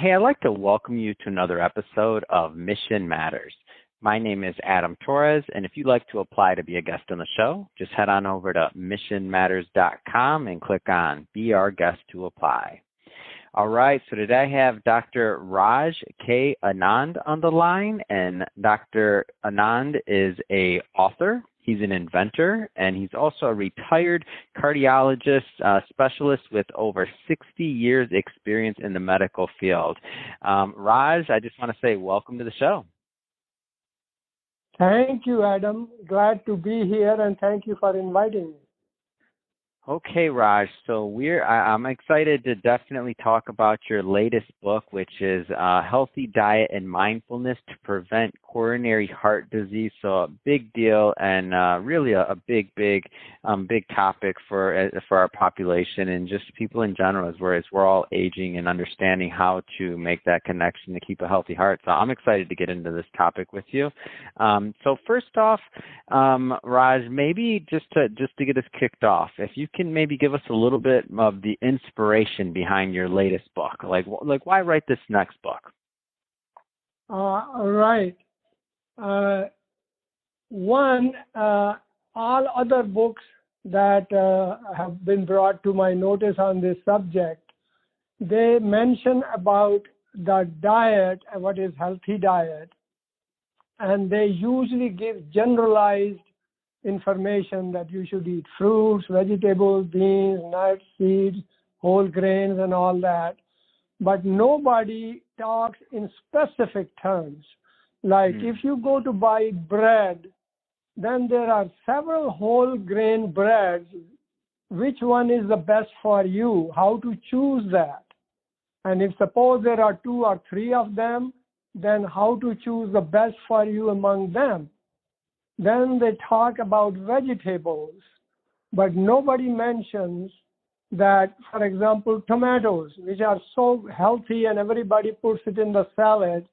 Hey, I'd like to welcome you to another episode of Mission Matters. My name is Adam Torres, and if you'd like to apply to be a guest on the show, just head on over to missionmatters.com and click on Be Our Guest to apply. All right, so today I have Dr. Raj K. Anand on the line, and Dr. Anand is an author. He's an inventor, and he's also a retired cardiologist specialist with over 60 years experience in the medical field. Raj, I just want to say welcome to the show. Thank you, Adam. Glad to be here, and thank you for inviting me. Okay, Raj. So I'm excited to definitely talk about your latest book, which is Healthy Diet and Mindfulness to Prevent Coronary Heart Disease. So a big deal, and really a big topic for our population and just people in general, as we're all aging and understanding how to make that connection to keep a healthy heart. So I'm excited to get into this topic with you. So first off, Raj, maybe just to get us kicked off, if you can maybe give us a little bit of the inspiration behind your latest book. Like why write this next book? Right. One, all other books that have been brought to my notice on this subject, they mention about the diet, what is healthy diet, and they usually give generalized information that you should eat fruits, vegetables, beans, nuts, seeds, whole grains, and all that. But nobody talks in specific terms. Like if you go to buy bread, then there are several whole grain breads. Which one is the best for you? How to choose that? And if suppose there are 2 or 3 of them, then how to choose the best for you among them? Then they talk about vegetables, but nobody mentions that, for example, tomatoes, which are so healthy and everybody puts it in the salad,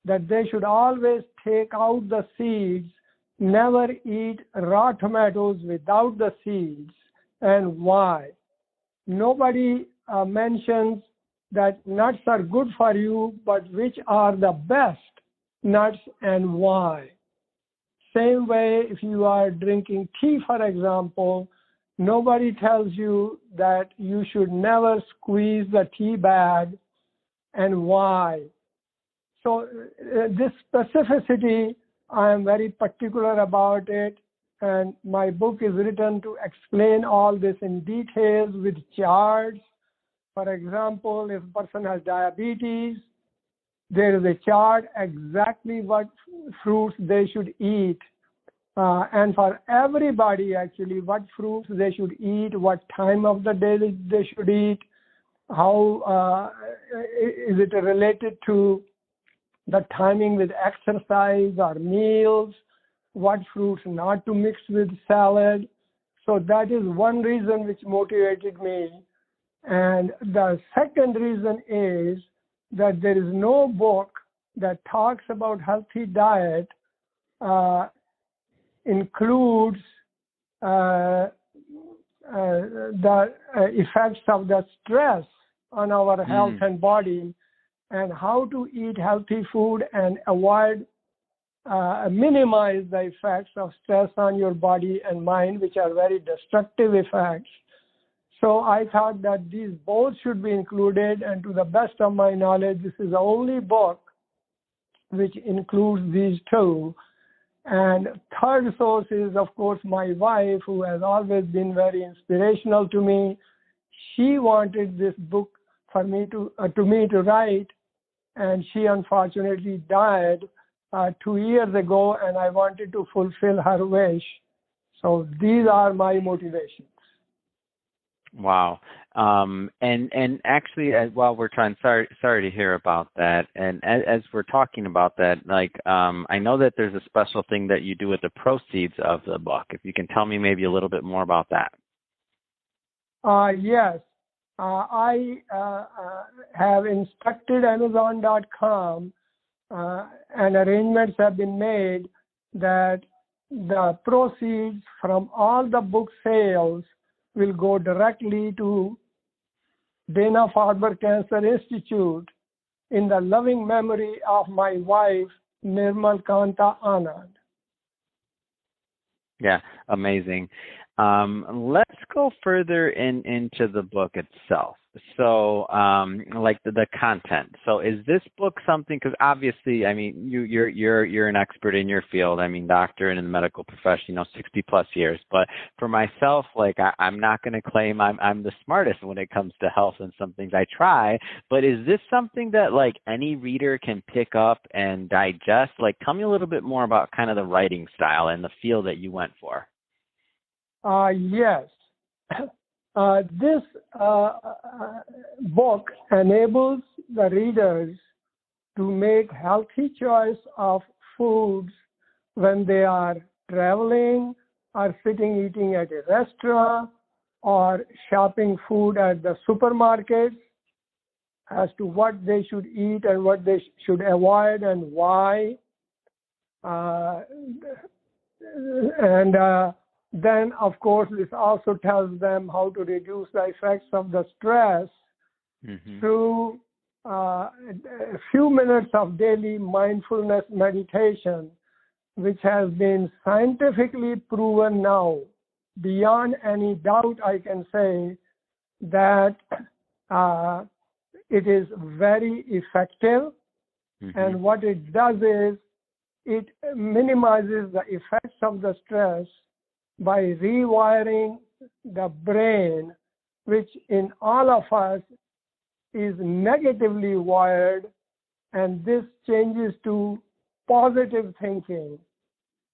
that they should always take out the seeds, never eat raw tomatoes without the seeds, and why. Nobody mentions that nuts are good for you, but which are the best nuts and why. Same way, if you are drinking tea, for example, nobody tells you that you should never squeeze the tea bag and why. So this specificity, I am very particular about it, and my book is written to explain all this in details with charts. For example, if a person has diabetes, there is a chart exactly what fruits they should eat. And for everybody, actually, what fruits they should eat, what time of the day they should eat, how is it related to the timing with exercise or meals, what fruits not to mix with salad. So that is one reason which motivated me. And the second reason is that there is no book that talks about healthy diet includes the effects of the stress on our health and body, and how to eat healthy food and avoid, minimize the effects of stress on your body and mind, which are very destructive effects. So I thought that these both should be included, and to the best of my knowledge, this is the only book which includes these two. And third source is, of course, my wife, who has always been very inspirational to me. She wanted this book for me to write, and she unfortunately died 2 years ago, and I wanted to fulfill her wish. So these are my motivations. Wow. And actually, while we're sorry to hear about that. And as we're talking about that, I know that there's a special thing that you do with the proceeds of the book. If you can tell me maybe a little bit more about that. Yes. I have instructed Amazon.com, and arrangements have been made that the proceeds from all the book sales will go directly to Dana-Farber Cancer Institute, in the loving memory of my wife, Nirmal Kanta Anand. Yeah, amazing. Let's go further into the book itself. So, like the content. So, is this book something? Because obviously, I mean, you're an expert in your field. I mean, doctor and in the medical profession, 60+ years. But for myself, like I'm not going to claim I'm the smartest when it comes to health, and some things I try. But is this something that like any reader can pick up and digest? Like, tell me a little bit more about kind of the writing style and the feel that you went for. Yes. This book enables the readers to make healthy choice of foods when they are traveling or sitting eating at a restaurant or shopping food at the supermarket, as to what they should eat and what they should avoid and why. Then, of course, this also tells them how to reduce the effects of the stress through a few minutes of daily mindfulness meditation, which has been scientifically proven now, beyond any doubt, I can say that it is very effective. And what it does is it minimizes the effects of the stress by rewiring the brain, which in all of us is negatively wired, and this changes to positive thinking.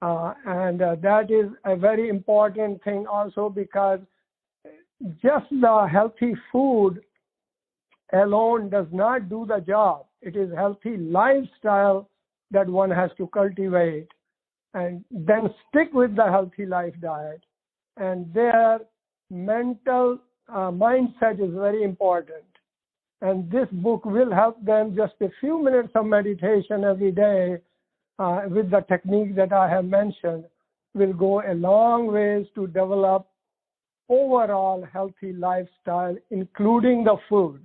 And that is a very important thing also, because just the healthy food alone does not do the job. It is healthy lifestyle that one has to cultivate, and then stick with the healthy life diet. And their mental mindset is very important. And this book will help them. Just a few minutes of meditation every day with the technique that I have mentioned will go a long ways to develop overall healthy lifestyle, including the food.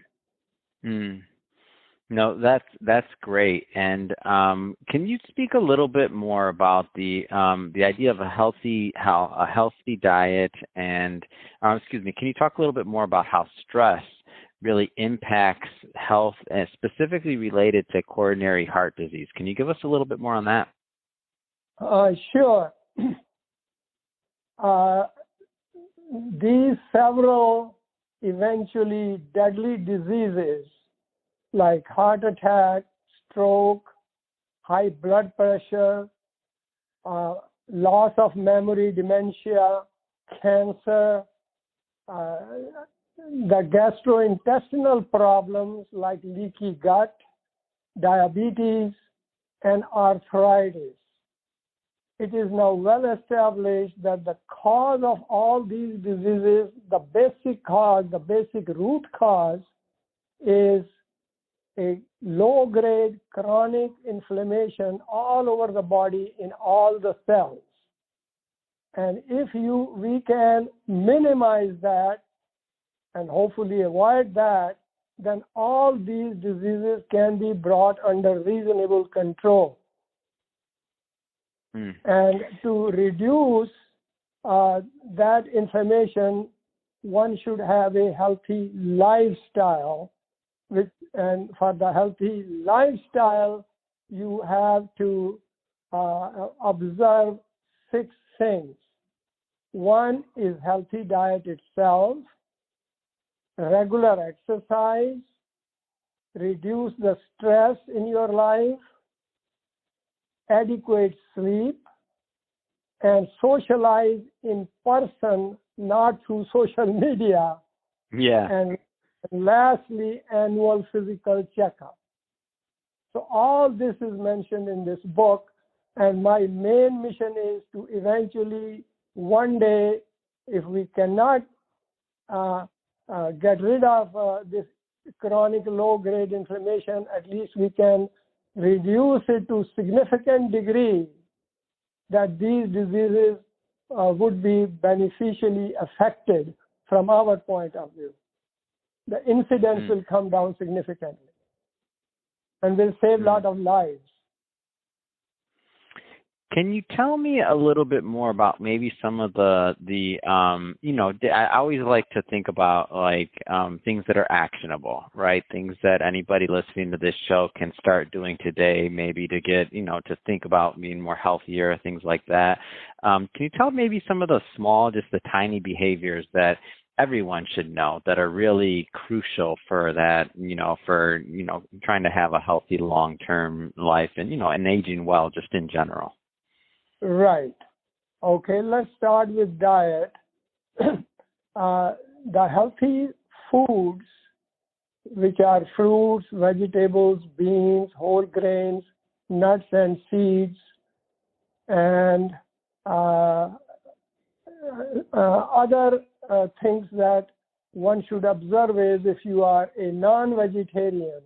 No, that's great. And can you speak a little bit more about the idea of a healthy diet? And excuse me, can you talk a little bit more about how stress really impacts health, and specifically related to coronary heart disease? Can you give us a little bit more on that? Sure. These several eventually deadly diseases like heart attack, stroke, high blood pressure, loss of memory, dementia, cancer, the gastrointestinal problems like leaky gut, diabetes, and arthritis. It is now well established that the cause of all these diseases, the basic root cause is a low-grade chronic inflammation all over the body in all the cells. And if we can minimize that and hopefully avoid that, then all these diseases can be brought under reasonable control. And to reduce that inflammation, one should have a healthy lifestyle. And for the healthy lifestyle, you have to observe 6 things. One is healthy diet itself, regular exercise, reduce the stress in your life, adequate sleep, and socialize in person, not through social media. And lastly, annual physical checkup. So all this is mentioned in this book, and my main mission is to eventually, one day, if we cannot get rid of this chronic low-grade inflammation, at least we can reduce it to significant degree that these diseases would be beneficially affected from our point of view. The incidence will come down significantly. and will save a lot of lives. Can you tell me a little bit more about maybe some of I always like to think about things that are actionable, right? Things that anybody listening to this show can start doing today, maybe to get, to think about being more healthier, things like that. Can you tell maybe some of the small, just the tiny behaviors that everyone should know that are really crucial for that, for trying to have a healthy long-term life and, and aging well just in general? Right. Okay, let's start with diet. The healthy foods, which are fruits, vegetables, beans, whole grains, nuts and seeds, and other things that one should observe is if you are a non-vegetarian,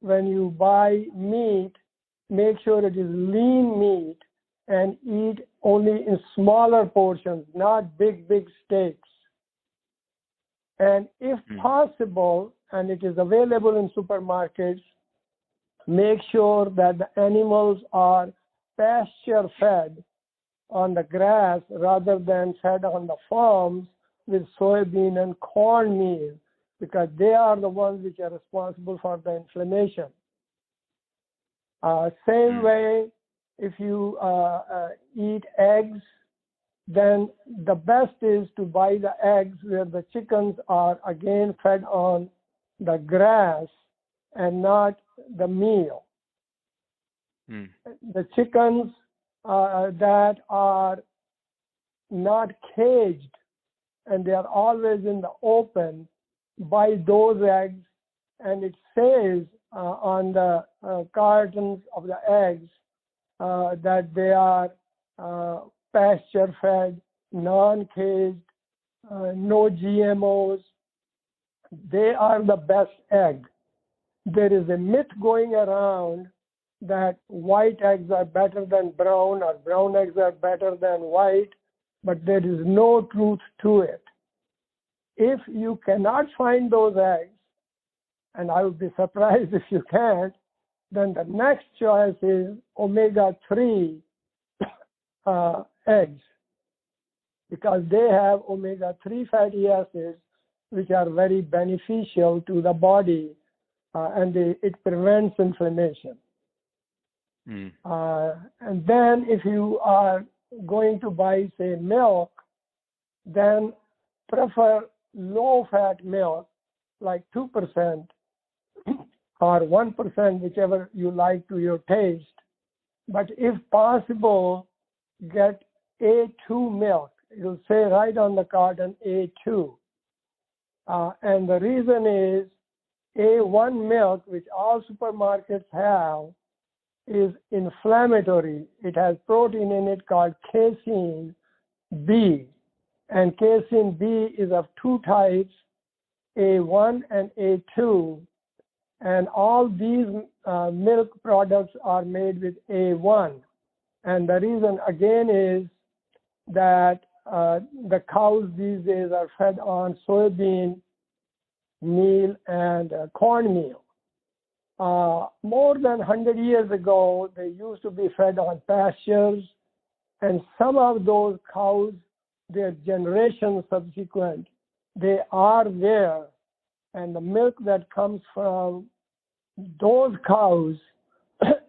when you buy meat, make sure it is lean meat and eat only in smaller portions, not big steaks. And if possible, and it is available in supermarkets, make sure that the animals are pasture fed on the grass rather than fed on the farms with soybean and cornmeal, because they are the ones which are responsible for the inflammation. Same way, if you eat eggs, then the best is to buy the eggs where the chickens are again fed on the grass and not the meal. The chickens that are not caged and they are always in the open, buy those eggs, and it says on the cartons of the eggs that they are pasture-fed, non-caged, no GMOs. They are the best egg. There is a myth going around that white eggs are better than brown or brown eggs are better than white, but there is no truth to it. If you cannot find those eggs, and I would be surprised if you can't, then the next choice is omega-3 eggs, because they have omega-3 fatty acids, which are very beneficial to the body, and it prevents inflammation. And then if you are going to buy, say, milk, then prefer low-fat milk, like 2% or 1%, whichever you like to your taste. But if possible, get A2 milk. It will say right on the carton A2. And the reason is A1 milk, which all supermarkets have, is inflammatory. It has protein in it called casein B. And casein B is of two types, A1 and A2. And all these milk products are made with A1. And the reason, again, is that the cows these days are fed on soybean meal and cornmeal. More than 100 years ago, they used to be fed on pastures, and some of those cows, their generations subsequent, they are there, and the milk that comes from those cows,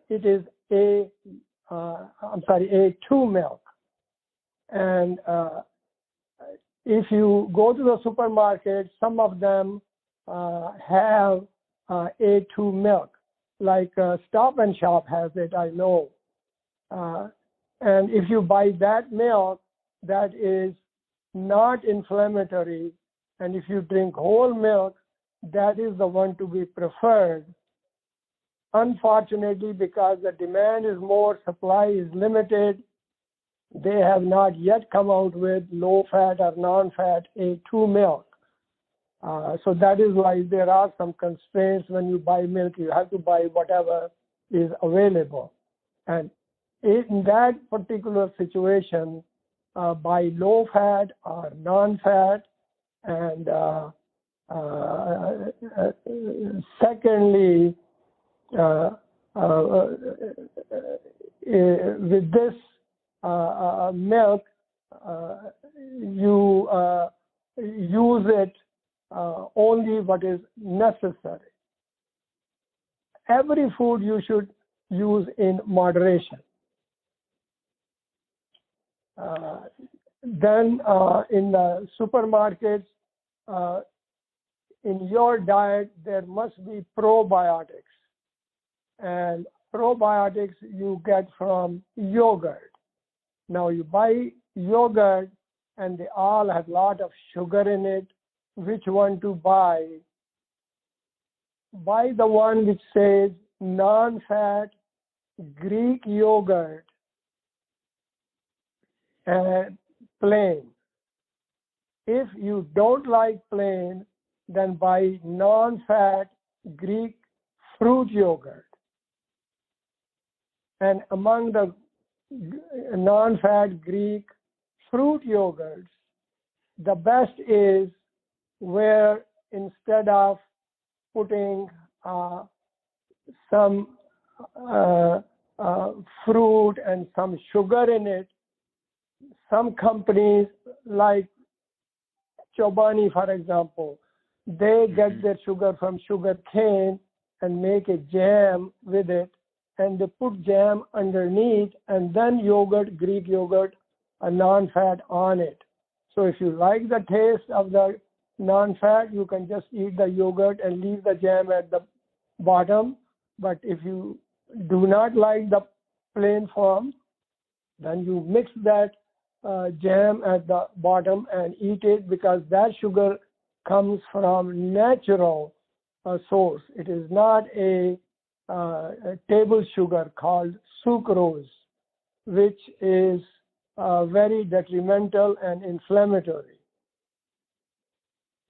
it is A2 milk. And if you go to the supermarket, some of them have A2 milk, like Stop and Shop has it, I know. And if you buy that milk, that is not inflammatory, and if you drink whole milk, that is the one to be preferred. Unfortunately, because the demand is more, supply is limited, they have not yet come out with low-fat or non-fat A2 milk. So that is why there are some constraints when you buy milk. You have to buy whatever is available. And in that particular situation, buy low-fat or non-fat. And secondly, uh, with this milk, you use it only what is necessary. Every food you should use in moderation. Then in the supermarkets, in your diet, there must be probiotics. And probiotics you get from yogurt. Now you buy yogurt and they all have a lot of sugar in it. Which one to buy? Buy the one which says non-fat Greek yogurt and plain. If you don't like plain, then buy non-fat Greek fruit yogurt. And among the non-fat Greek fruit yogurts, the best is where instead of putting some fruit and some sugar in it, some companies like Chobani, for example, they get their sugar from sugar cane and make a jam with it, and they put jam underneath and then yogurt, Greek yogurt, a non-fat on it. So if you like the taste of the non-fat, you can just eat the yogurt and leave the jam at the bottom. But if you do not like the plain form, then you mix that jam at the bottom and eat it, because that sugar comes from natural source. It is not a table sugar called sucrose, which is very detrimental and inflammatory.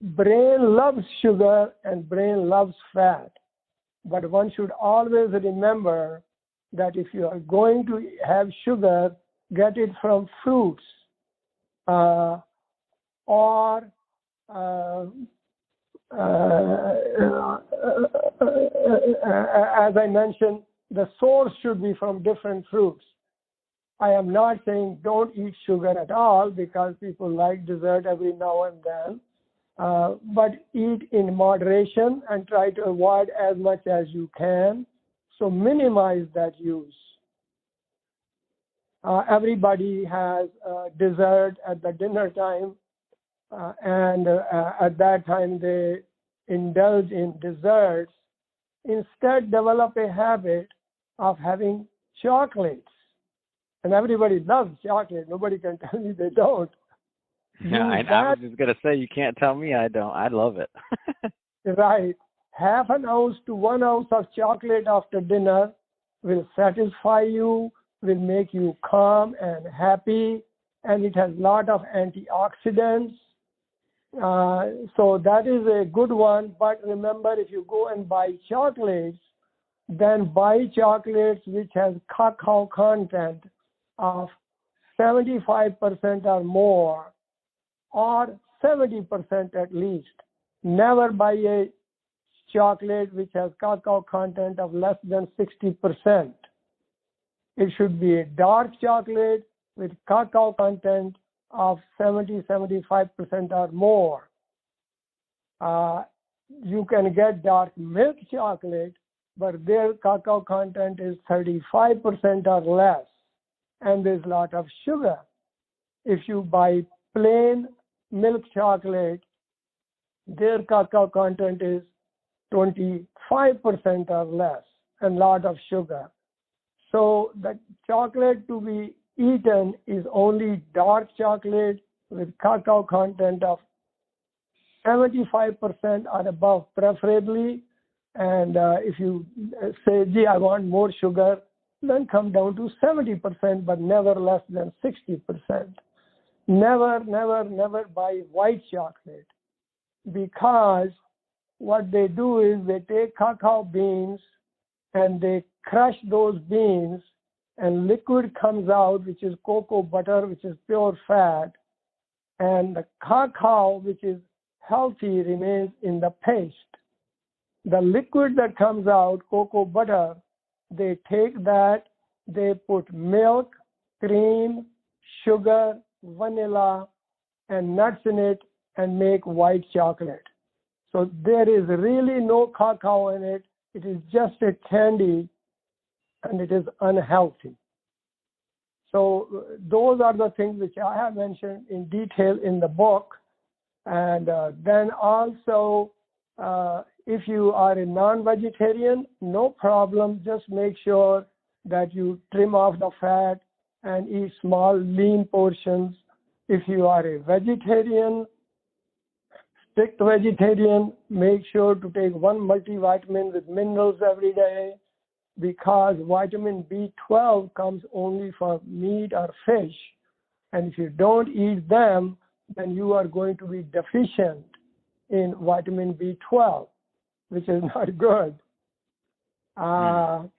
Brain loves sugar and brain loves fat, but one should always remember that if you are going to have sugar, get it from fruits or as I mentioned, the source should be from different fruits. I am not saying don't eat sugar at all, because people like dessert every now and then, but eat in moderation and try to avoid as much as you can. So minimize that use. Everybody has dessert at the dinner time, and at that time they indulge in desserts. Instead, develop a habit of having chocolates. And everybody loves chocolate. Nobody can tell me they don't. Yeah, I was just going to say, you can't tell me I don't. I love it. Right. Half an ounce to 1 ounce of chocolate after dinner will satisfy you, will make you calm and happy, and it has a lot of antioxidants. So that is a good one. But remember, if you go and buy chocolates, then buy chocolates which has cacao content of 75% or more, or 70% at least. Never buy a chocolate which has cacao content of less than 60%. It should be a dark chocolate with cacao content of 70-75% or more. You can get dark milk chocolate, but their cacao content is 35% or less, and there's a lot of sugar. If you buy plain milk chocolate, their cacao content is 25% or less, and a lot of sugar. So the chocolate to be eaten is only dark chocolate with cacao content of 75% or above, preferably. And if you say, gee, I want more sugar, then come down to 70%, but never less than 60%. Never, never, never buy white chocolate, because what they do is they take cacao beans and they crush those beans, and liquid comes out, which is cocoa butter, which is pure fat, and the cacao, which is healthy, remains in the paste. The liquid that comes out, cocoa butter, they take that, they put milk, cream, sugar, vanilla, and nuts in it and make white chocolate. So there is really no cacao in it. It is just a candy, and it is unhealthy. So those are the things which I have mentioned in detail in the book. And then also, if you are a non-vegetarian, no problem. Just make sure that you trim off the fat and eat small, lean portions. If you are a vegetarian, strict vegetarian, make sure to take one multivitamin with minerals every day, because vitamin B12 comes only from meat or fish. And if you don't eat them, then you are going to be deficient in vitamin B12, which is not good. And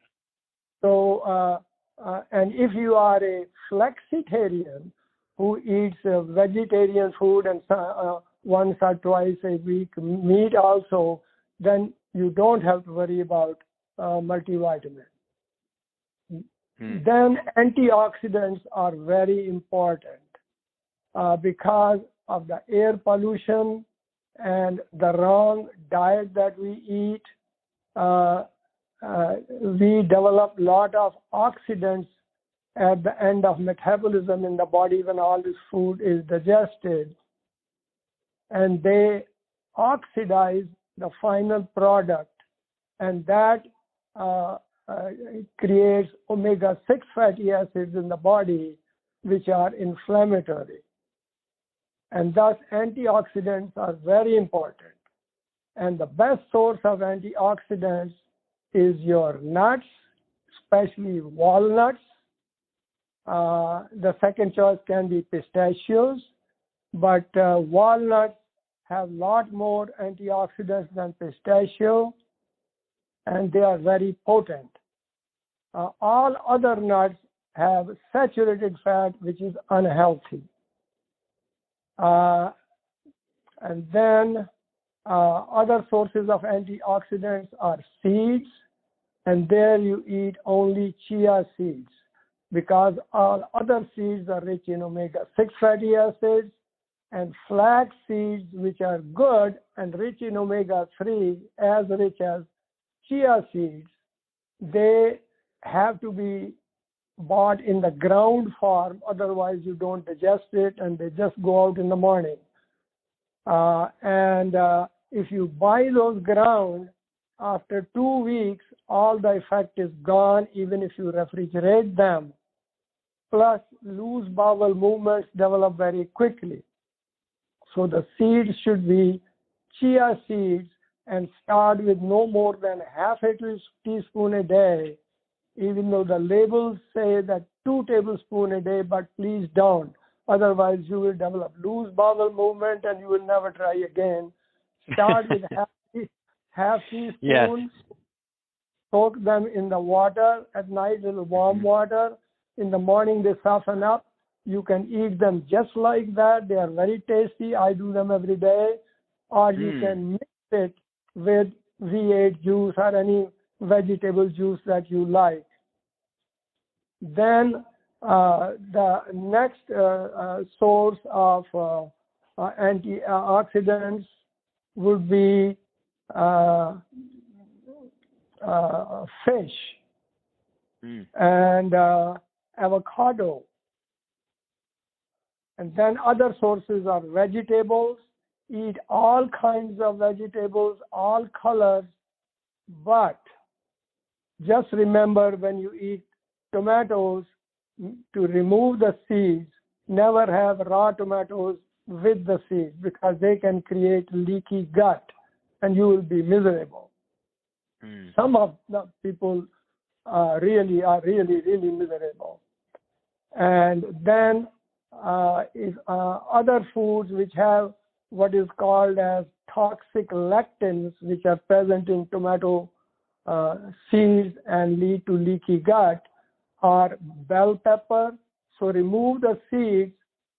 if you are a flexitarian who eats vegetarian food and once or twice a week meat also, then you don't have to worry about multivitamin. Then antioxidants are very important because of the air pollution and the wrong diet that we eat. We develop a lot of oxidants at the end of metabolism in the body when all this food is digested, and they oxidize the final product, and that creates omega-6 fatty acids in the body, which are inflammatory. And thus, antioxidants are very important. And the best source of antioxidants is your nuts, especially walnuts. The second choice can be pistachios, but walnuts have a lot more antioxidants than pistachio, and they are very potent. All other nuts have saturated fat, which is unhealthy. And then other sources of antioxidants are seeds, and there you eat only chia seeds, because all other seeds are rich in omega-6 fatty acids, and flax seeds, which are good and rich in omega-3, as rich as chia seeds, they have to be bought in the ground form, otherwise you don't digest it, and they just go out in the morning. If you buy those ground, after 2 weeks, all the effect is gone, even if you refrigerate them. Plus, loose bowel movements develop very quickly. So the seeds should be chia seeds, and start with no more than half a teaspoon a day, even though the labels say that 2 tablespoons a day, but please don't. Otherwise, you will develop loose bowel movement and you will never try again. Start with half teaspoon. Yes. Soak them in the water at night, little warm water. In the morning, they soften up. You can eat them just like that. They are very tasty. I do them every day. Or you can mix it with V8 juice or any vegetable juice that you like. Then the next source of antioxidants would be fish and avocado. And then other sources are vegetables. Eat all kinds of vegetables, all colors, but just remember when you eat tomatoes, to remove the seeds, never have raw tomatoes with the seeds, because they can create leaky gut and you will be miserable. Some of the people are really miserable. And then other foods which have what is called as toxic lectins, which are present in tomato seeds and lead to leaky gut, are bell pepper. So remove the seeds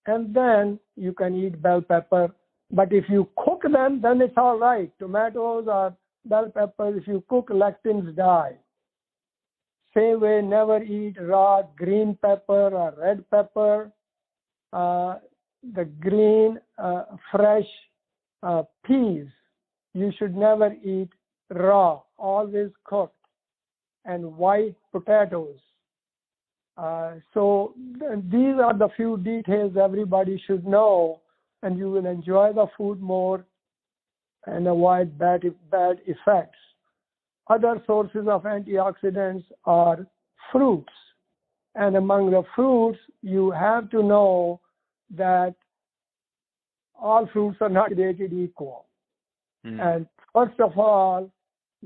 and then you can eat bell pepper. But if you cook them, then it's all right. Tomatoes are bell peppers, if you cook, lectins die. Same way, never eat raw green pepper or red pepper. The green, fresh peas, you should never eat raw, always cooked. And white potatoes. So these are the few details everybody should know, and you will enjoy the food more and avoid bad effects. Other sources of antioxidants are fruits. And among the fruits, you have to know that all fruits are not created equal. And first of all,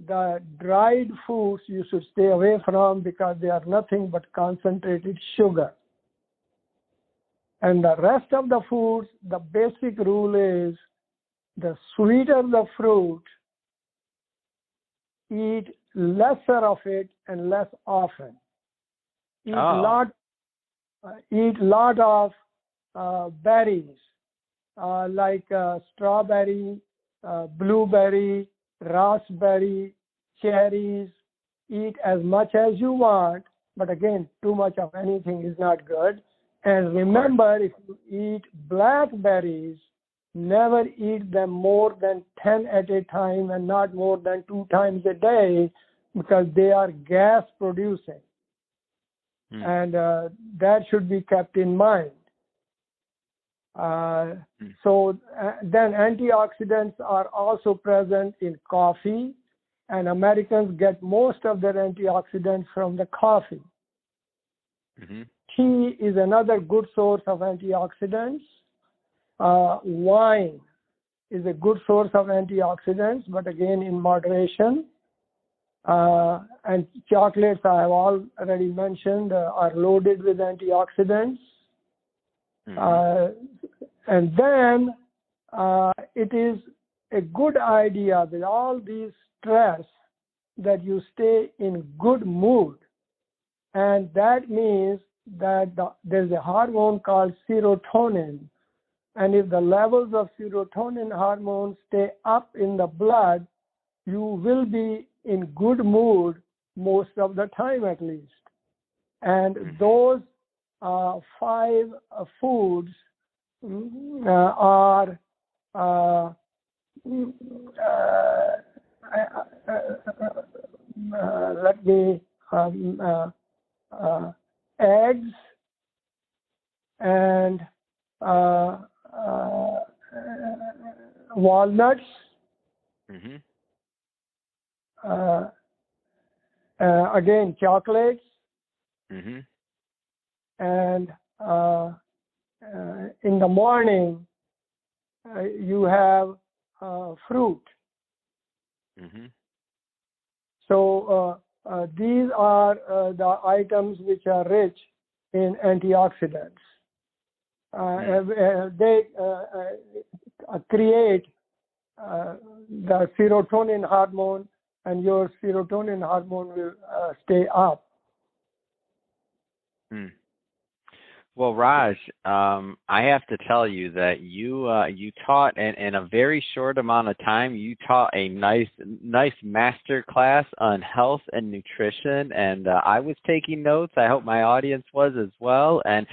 the dried foods you should stay away from because they are nothing but concentrated sugar. And the rest of the foods, the basic rule is the sweeter the fruit, eat lesser of it and less often. Eat lot of berries like strawberry, blueberry, raspberry, cherries. Eat as much as you want, but again, too much of anything is not good. And remember, if you eat blackberries, never eat them more than 10 at a time and not more than 2 times a day because they are gas producing. And that should be kept in mind. So then antioxidants are also present in coffee, and Americans get most of their antioxidants from the coffee. Tea is another good source of antioxidants. Wine is a good source of antioxidants, but again in moderation. And chocolates, I have already mentioned, are loaded with antioxidants. And then it is a good idea with all these stress that you stay in good mood. And that means that there's a hormone called serotonin. And if the levels of serotonin hormone stay up in the blood, you will be in good mood most of the time at least. And those 5 foods are eggs and walnuts, again chocolates, and in the morning you have fruit. So these are the items which are rich in antioxidants. They create the serotonin hormone, and your serotonin hormone will stay up. Well, Raj, I have to tell you that you taught in a very short amount of time. You taught a nice master class on health and nutrition, and I was taking notes. I hope my audience was as well, and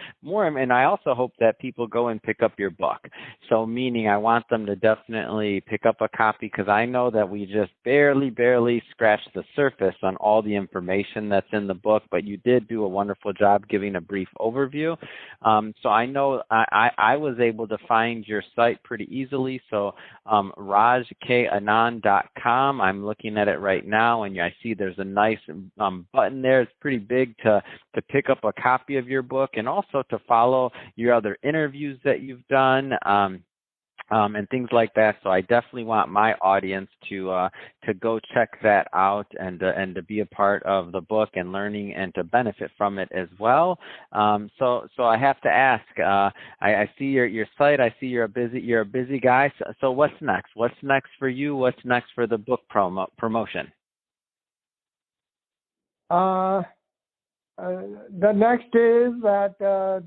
I also hope that people go and pick up your book. So, meaning I want them to definitely pick up a copy because I know that we just barely scratched the surface on all the information that's in the book. But you did do a wonderful job giving a brief overview. So I know I was able to find your site pretty easily. So rajkanand.com, I'm looking at it right now, and I see there's a nice button there. It's pretty big to pick up a copy of your book and also to follow your other interviews that you've done. And things like that. So I definitely want my audience to go check that out and to be a part of the book and learning and to benefit from it as well. So I have to ask. I see your site. I see you're a busy guy. So what's next? What's next for you? What's next for the book promotion? The next is that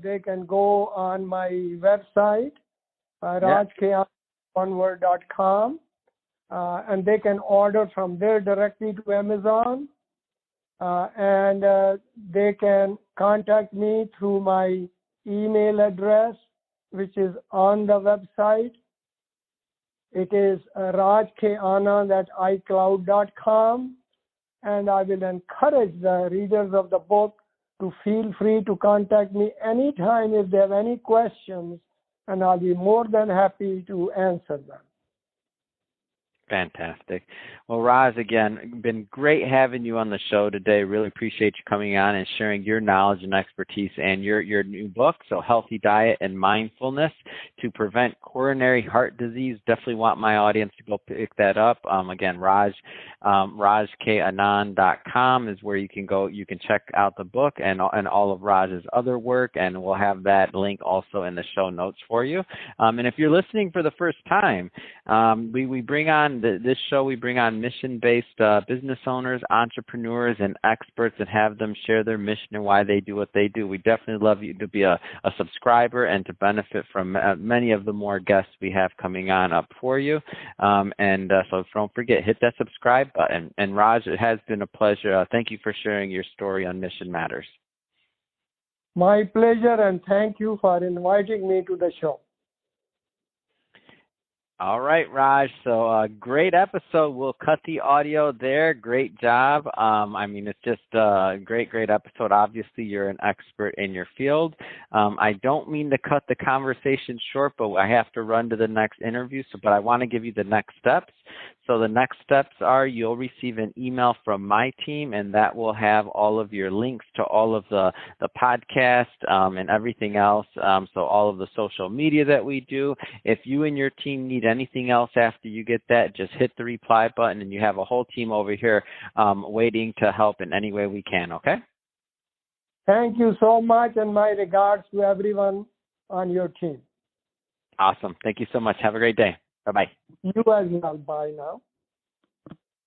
they can go on my website. rajkanand.com, and they can order from there directly to Amazon, and they can contact me through my email address, which is on the website. It is rajkanand@icloud.com, and I will encourage the readers of the book to feel free to contact me anytime if they have any questions, and I'll be more than happy to answer them. Fantastic. Well, Raj, again, been great having you on the show today. Really appreciate you coming on and sharing your knowledge and expertise and your new book, so Healthy Diet and Mindfulness to Prevent Coronary Heart Disease. Definitely want my audience to go pick that up. Again, rajkanand.com is where you can go. You can check out the book and all of Raj's other work, and we'll have that link also in the show notes for you. And if you're listening for the first time, we bring on this show, we bring on mission-based business owners, entrepreneurs, and experts and have them share their mission and why they do what they do. We definitely love you to be a subscriber and to benefit from many of the more guests we have coming on up for you. So don't forget, hit that subscribe button. And Raj, it has been a pleasure. Thank you for sharing your story on Mission Matters. My pleasure, and thank you for inviting me to the show. All right, Raj. So great episode. We'll cut the audio there. Great job. It's just a great episode. Obviously, you're an expert in your field. I don't mean to cut the conversation short, but I have to run to the next interview. But I want to give you the next steps. So the next steps are you'll receive an email from my team, and that will have all of your links to all of the podcast and everything else. So all of the social media that we do. If you and your team need anything else after you get that, just hit the reply button, and you have a whole team over here waiting to help in any way we can, okay? Thank you so much, and my regards to everyone on your team. Awesome. Thank you so much. Have a great day. Bye-bye. You as well. Bye now.